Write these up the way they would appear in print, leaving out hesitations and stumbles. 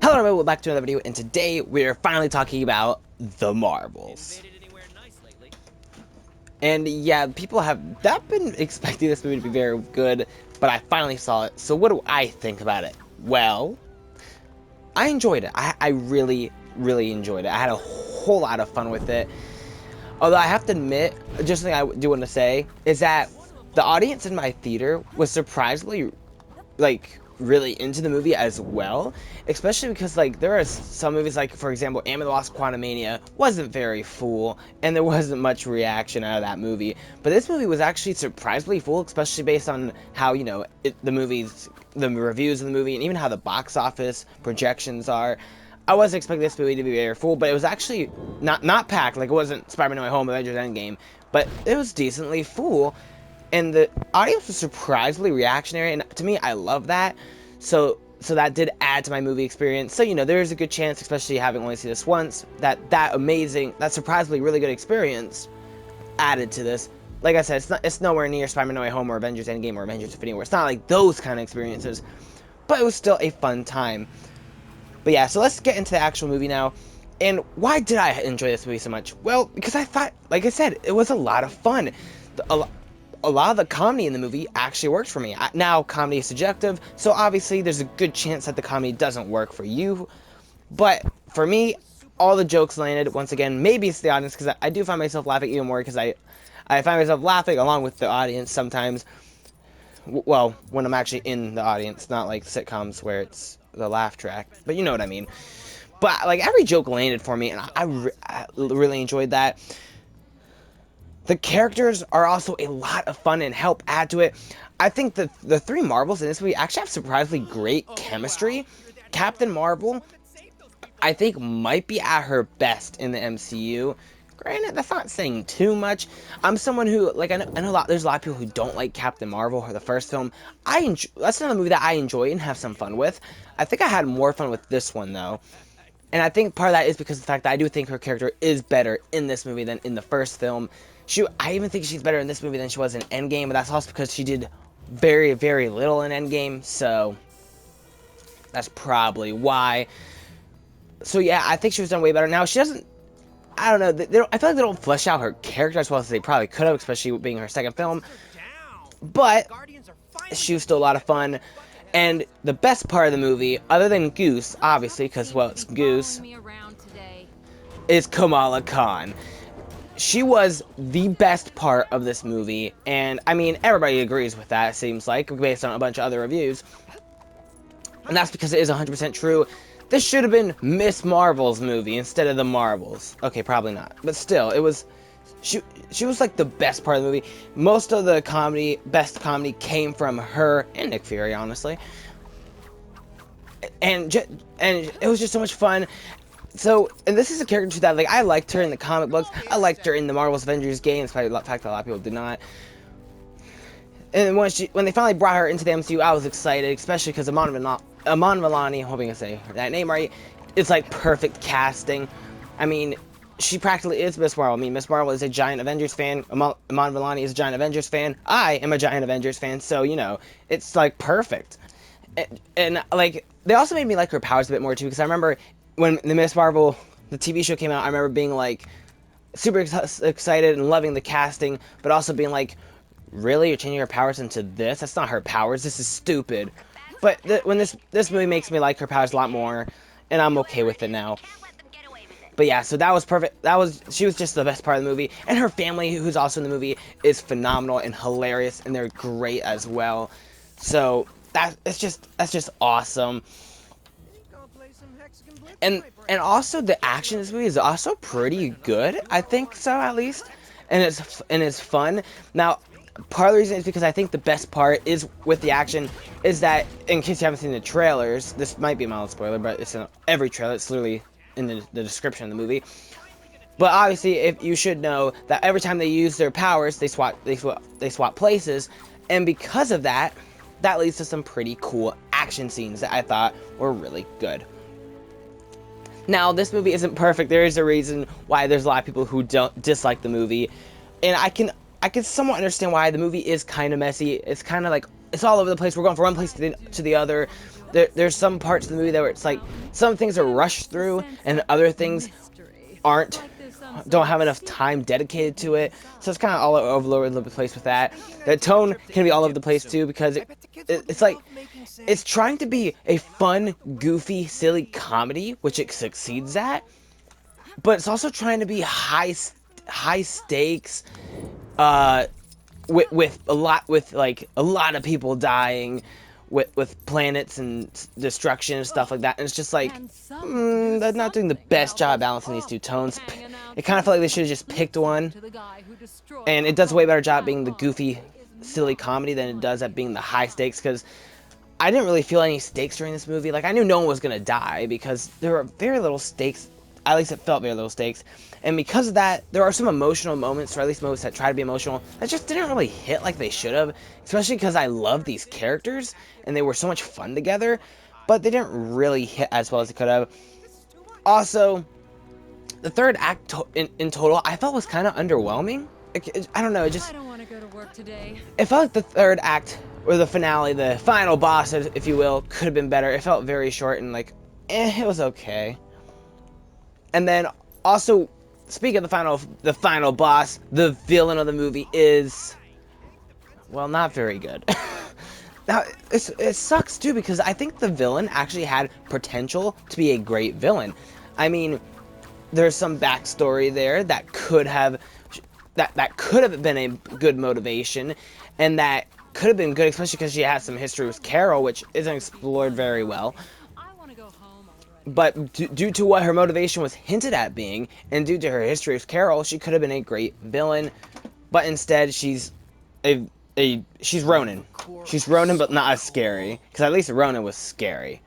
Hello everybody, welcome back to another video, and today we're finally talking about the Marvels. And yeah, people have not been expecting this movie to be very good, but I finally saw it. So what do I think about it? Well, I enjoyed it. I really enjoyed it. I had a whole lot of fun with it. Although I have to admit, just something I do want to say is that the audience in my theater was surprisingly, really into the movie as well, especially because there are some movies, like for example Ant-Man and the Wasp: Quantumania wasn't very full and there wasn't much reaction out of that movie, but this movie was actually surprisingly full, especially based on how the reviews of the movie and even how the box office projections are. I wasn't expecting this movie to be very full, but it was actually not packed. Like, it wasn't Spider-Man No Way Home, Avengers Endgame, but it was decently full. And the audience was surprisingly reactionary, and to me, I love that. So that did add to my movie experience. So, there's a good chance, especially having only seen this once, that surprisingly really good experience added to this. Like I said, it's nowhere near Spider-Man No Way Home or Avengers Endgame or Avengers Infinity War. It's not like those kind of experiences, but it was still a fun time. But yeah, so let's get into the actual movie now. And why did I enjoy this movie so much? Well, because I thought, like I said, it was a lot of fun. A lot of the comedy in the movie actually works for me. Now, comedy is subjective, so obviously there's a good chance that the comedy doesn't work for you. But for me, all the jokes landed. Once again, maybe it's the audience, because I do find myself laughing even more, because I find myself laughing along with the audience sometimes. Well, when I'm actually in the audience, not like sitcoms where it's the laugh track, but you know what I mean. But every joke landed for me, and I really enjoyed that. The characters are also a lot of fun and help add to it. I think the three Marvels in this movie actually have surprisingly great chemistry. Captain Marvel, I think, might be at her best in the MCU. Granted, that's not saying too much. I'm someone who, I know there's a lot of people who don't like Captain Marvel or the first film. That's another movie that I enjoy and have some fun with. I think I had more fun with this one, though. And I think part of that is because of the fact that I do think her character is better in this movie than in the first film. I even think she's better in this movie than she was in Endgame, but that's also because she did very little in Endgame, so that's probably why. So yeah, I think she was done way better. Now, she doesn't, I don't know, I feel like they don't flesh out her character as well as they probably could have, especially being her second film, but she was still a lot of fun. And the best part of the movie, other than Goose, obviously, because, well, it's Goose, is Kamala Khan. She was the best part of this movie, and I mean, everybody agrees with that, it seems like, based on a bunch of other reviews. And that's because it is 100% true. This should have been Miss Marvel's movie instead of the Marvels. Okay, probably not, but still, it was... She was like the best part of the movie. Most of the best comedy came from her and Nick Fury, honestly. And it was just so much fun. So, and this is a character that, I liked her in the comic books. I liked her in the Marvel's Avengers game, despite the fact that a lot of people did not. And when they finally brought her into the MCU, I was excited, especially because Amon Vellani, I'm hoping I say that name right, it's like perfect casting. I mean, she practically is Miss Marvel. I mean, Miss Marvel is a giant Avengers fan. Amon Vellani is a giant Avengers fan. I am a giant Avengers fan, so, it's, perfect. And they also made me like her powers a bit more, too, because I remember when the Miss Marvel, the TV show came out, I remember being, super excited and loving the casting, but also being really? You're changing her powers into this? That's not her powers. This is stupid. But when this movie makes me like her powers a lot more, and I'm okay with it now. But yeah, so that was perfect. She was just the best part of the movie. And her family, who's also in the movie, is phenomenal and hilarious, and they're great as well. So that's just awesome. And also the action in this movie is also pretty good. I think so, at least. And it's fun. Now, part of the reason is because I think the best part is with the action is that, in case you haven't seen the trailers, this might be a mild spoiler, but it's in every trailer. It's literally in the description of the movie. But obviously, if you should know that every time they use their powers, they swap places, and because of that, that leads to some pretty cool action scenes that I thought were really good. Now, this movie isn't perfect. There is a reason why there's a lot of people who don't dislike the movie, and I can somewhat understand why. The movie is kind of messy. It's kind of it's all over the place. We're going from one place to the other. there's some parts of the movie that where it's like some things are rushed through and other things aren't don't have enough time dedicated to it, so it's kind of all over the place with that. The tone can be all over the place too, because it's like it's trying to be a fun, goofy, silly comedy, which it succeeds at, but it's also trying to be high stakes, with a lot of people dying, with planets and destruction and stuff like that, and it's just like, they're not doing the best job balancing these two tones. It kind of felt like they should have just picked one, and it does a way better job being the goofy, silly comedy than it does at being the high stakes, because I didn't really feel any stakes during this movie. Like, I knew no one was gonna die because there were very little stakes. At least it felt very little stakes. And because of that, there are some emotional moments, or at least moments that try to be emotional, that just didn't really hit like they should have. Especially because I love these characters, and they were so much fun together, but they didn't really hit as well as they could have. Also, the third act in total, I felt was kind of underwhelming. I don't know, it just... I don't want to go to work today. It felt like the third act, or the finale, the final boss, if you will, could have been better. It felt very short and like, it was okay. And then, also, speaking of the final boss, the villain of the movie is, well, not very good. Now, it sucks too, because I think the villain actually had potential to be a great villain. I mean, there's some backstory there that could have been a good motivation, and that could have been good, especially because she has some history with Carol, which isn't explored very well. But due to what her motivation was hinted at being, and due to her history with Carol, she could have been a great villain. But instead, she's Ronin. She's Ronin, but not as scary. Because at least Ronin was scary.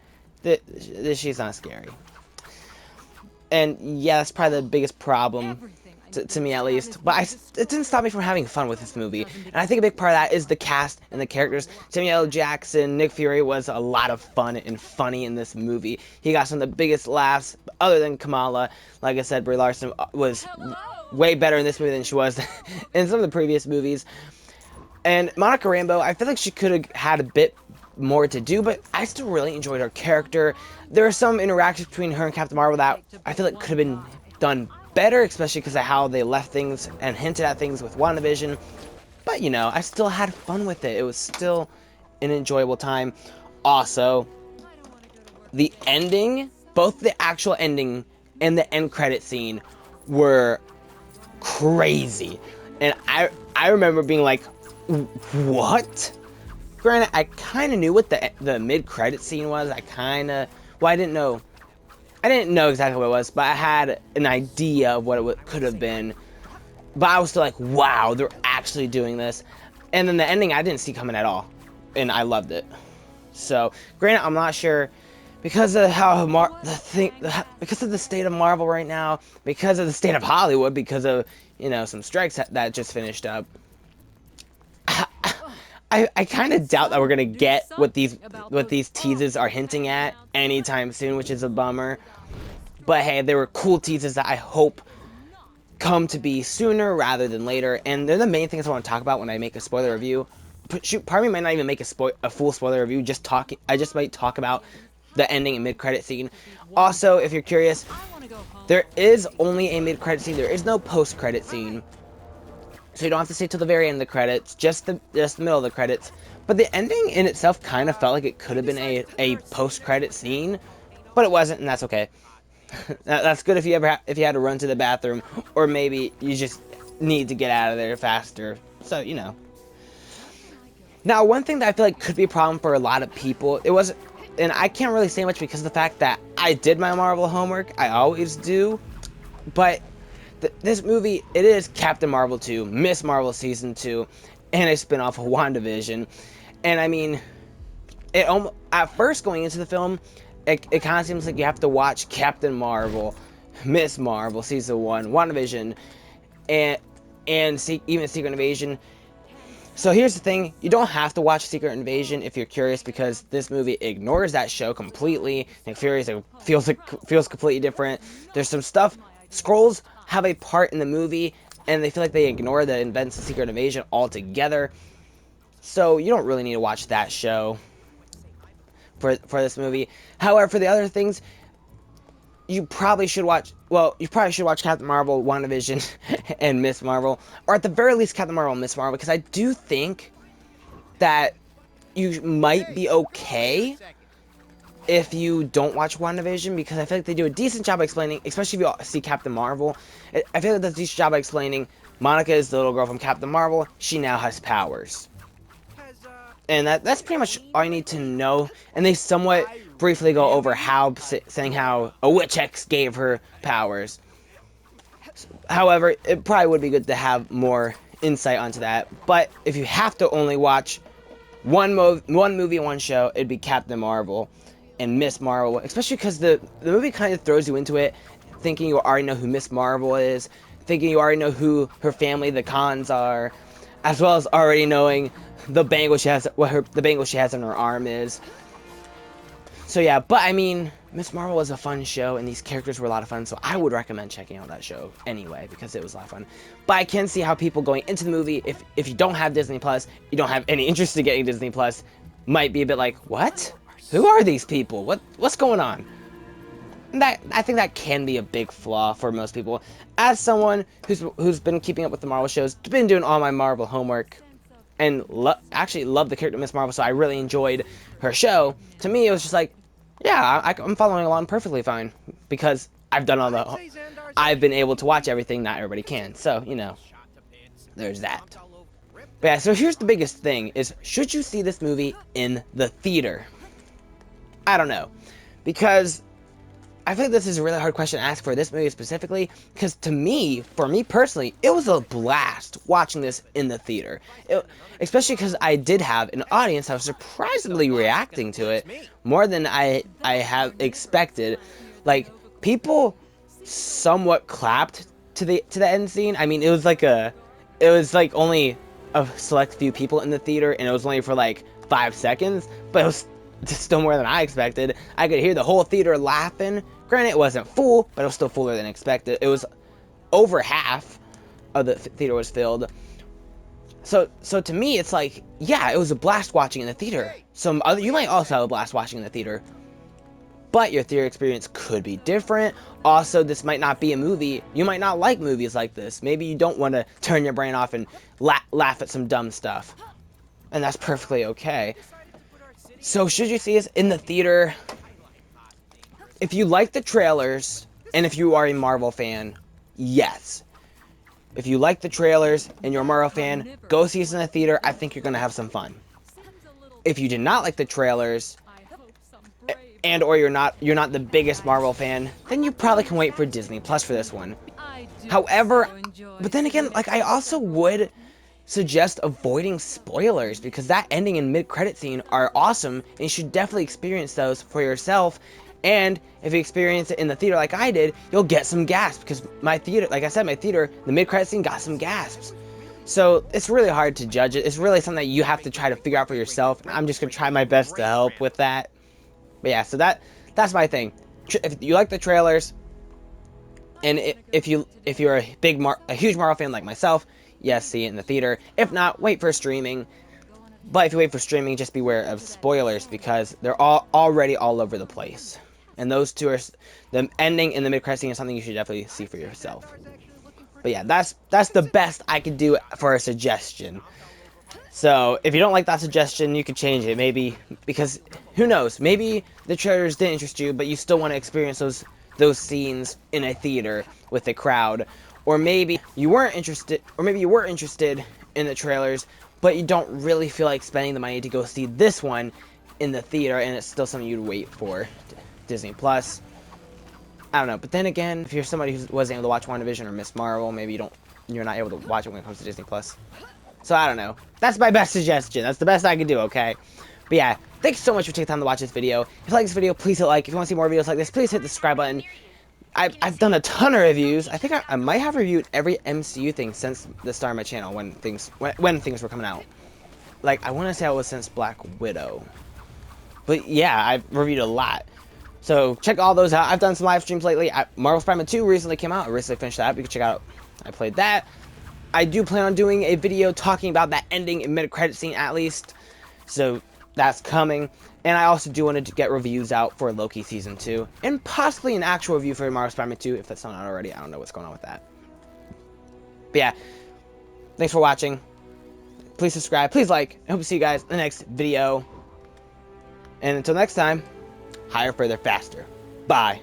She's not scary. And yeah, that's probably the biggest problem to me, at least. But it didn't stop me from having fun with this movie. And I think a big part of that is the cast and the characters. Samuel L. Jackson, Nick Fury was a lot of fun and funny in this movie. He got some of the biggest laughs, other than Kamala. Like I said, Brie Larson was way better in this movie than she was in some of the previous movies. And Monica Rambeau, I feel like she could have had a bit more to do, but I still really enjoyed her character. There are some interactions between her and Captain Marvel that I feel like could have been done better, especially because of how they left things and hinted at things with WandaVision. But, you know, I still had fun with it. It was still an enjoyable time. Also, the ending, both the actual ending and the end credit scene were crazy. And I remember being like, what? Granted, I kind of knew what the mid-credit scene was. I didn't know exactly what it was, but I had an idea of what it could have been. But I was still like, wow, they're actually doing this. And then the ending I didn't see coming at all, and I loved it. So, granted, I'm not sure, because of how because of the state of Marvel right now, because of the state of Hollywood, because of, you know, some strikes that just finished up. I kind of doubt that we're gonna get what these teases are hinting at anytime soon, which is a bummer. But hey, they were cool teases that I hope come to be sooner rather than later, and they're the main things I want to talk about when I make a spoiler review. Shoot, part of me might not even make a full spoiler review. I just might talk about the ending and mid-credit scene. Also, if you're curious, there is only a mid-credit scene. There is no post-credit scene. So you don't have to stay till the very end of the credits, just the middle of the credits. But the ending in itself kind of felt like it could have been a post-credit scene, but it wasn't, and that's okay. That's good if you had to run to the bathroom, or maybe you just need to get out of there faster. So, you know. Now, one thing that I feel like could be a problem for a lot of people, and I can't really say much because of the fact that I did my Marvel homework. I always do, but this movie, it is Captain Marvel 2, Miss Marvel Season 2, and a spin-off of WandaVision. And I mean, at first going into the film, it kind of seems like you have to watch Captain Marvel, Miss Marvel Season 1, WandaVision, and even Secret Invasion. So here's the thing, you don't have to watch Secret Invasion if you're curious, because this movie ignores that show completely. Nick Fury feels completely different. There's some stuff, Skrulls have a part in the movie, and they feel like they ignore the events of Secret Invasion altogether. So you don't really need to watch that show. for this movie. However, for the other things, you probably should watch. Well, you probably should watch Captain Marvel, WandaVision, and Miss Marvel, or at the very least Captain Marvel and Miss Marvel, because I do think that you might be okay if you don't watch WandaVision, because I feel like they do a decent job explaining, especially if you see Captain Marvel. I feel like that's a decent job explaining Monica is the little girl from Captain Marvel. She now has powers. And that's pretty much all you need to know. And they somewhat briefly go over how, saying how a witch X gave her powers. However, it probably would be good to have more insight onto that. But if you have to only watch one movie and one show, it'd be Captain Marvel and Miss Marvel. Especially because the movie kind of throws you into it, thinking you already know who Miss Marvel is, thinking you already know who her family, the Khans, are, as well as already knowing the bangle she has, the bangle she has on her arm is. So yeah, but I mean, Miss Marvel was a fun show, and these characters were a lot of fun, so I would recommend checking out that show anyway, because it was a lot of fun. But I can see how people going into the movie, if you don't have Disney Plus, you don't have any interest in getting Disney Plus, might be a bit like, what? Who are these people? What's going on? And I think that can be a big flaw for most people. As someone who's been keeping up with the Marvel shows, been doing all my Marvel homework, and actually love the character Miss Marvel, so I really enjoyed her show. To me, it was just like, yeah, I'm following along perfectly fine, because I've been able to watch everything not everybody can. So, you know, there's that. But yeah, so here's the biggest thing, is should you see this movie in the theater? I don't know, because I think this is a really hard question to ask for this movie specifically, because for me personally, it was a blast watching this in the theater. Especially because I did have an audience that was surprisingly reacting to it more than I have expected. Like, people somewhat clapped to the end scene. I mean, it was like only a select few people in the theater, and it was only for like 5 seconds, but it was still more than I expected. I could hear the whole theater laughing. Granted, it wasn't full, but it was still fuller than expected. It was over half of the theater was filled. So to me, it's like, yeah, it was a blast watching in the theater. You might also have a blast watching in the theater, but your theater experience could be different. Also, this might not be a movie. You might not like movies like this. Maybe you don't want to turn your brain off and laugh at some dumb stuff, and that's perfectly okay. So should you see this in the theater? If you like the trailers, and if you are a Marvel fan, yes. If you like the trailers and you're a Marvel fan, go see this in the theater. I think you're going to have some fun. If you did not like the trailers, and or you're not the biggest Marvel fan, then you probably can wait for Disney Plus for this one. However, but then again, like, I also would suggest avoiding spoilers, because that ending and mid-credit scene are awesome, and you should definitely experience those for yourself. And if you experience it in the theater like I did, you'll get some gasps, because my theater, like I said, the mid-credit scene got some gasps. So it's really hard to judge it. It's really something that you have to try to figure out for yourself. I'm just gonna try my best to help with that. But yeah, so that's my thing. If you like the trailers, and if you're a huge Marvel fan like myself, yes, see it in the theater. If not, wait for streaming. But if you wait for streaming, just beware of spoilers, because they're already all over the place. And those two are, the ending and the mid-credit scene, is something you should definitely see for yourself. But yeah, that's the best I could do for a suggestion. So if you don't like that suggestion, you could change it, maybe, because who knows? Maybe the trailers didn't interest you, but you still want to experience those scenes in a theater with a crowd. Or maybe you weren't interested, or maybe you were interested in the trailers, but you don't really feel like spending the money to go see this one in the theater, and it's still something you'd wait for Disney Plus. I don't know, but then again, if you're somebody who wasn't able to watch WandaVision or Miss Marvel, maybe you're not able to watch it when it comes to Disney Plus. So I don't know. That's my best suggestion. That's the best I can do, okay? But yeah, thanks so much for taking time to watch this video. If you like this video, please hit like. If you want to see more videos like this, please hit the subscribe button. I've done a ton of reviews. I think I might have reviewed every MCU thing since the start of my channel, when things were coming out. Like, I want to say it was since Black Widow. But yeah, I've reviewed a lot. So check all those out. I've done some live streams lately. Marvel Spider-Man 2 recently came out. I recently finished that. You can check out. I played that. I do plan on doing a video talking about that ending and mid-credit scene at least. So that's coming. And I also do want to get reviews out for Loki Season 2. And possibly an actual review for Marvel Spider-Man 2, if that's not out already. I don't know what's going on with that. But yeah, thanks for watching. Please subscribe, please like. I hope to see you guys in the next video. And until next time, higher, further, faster. Bye.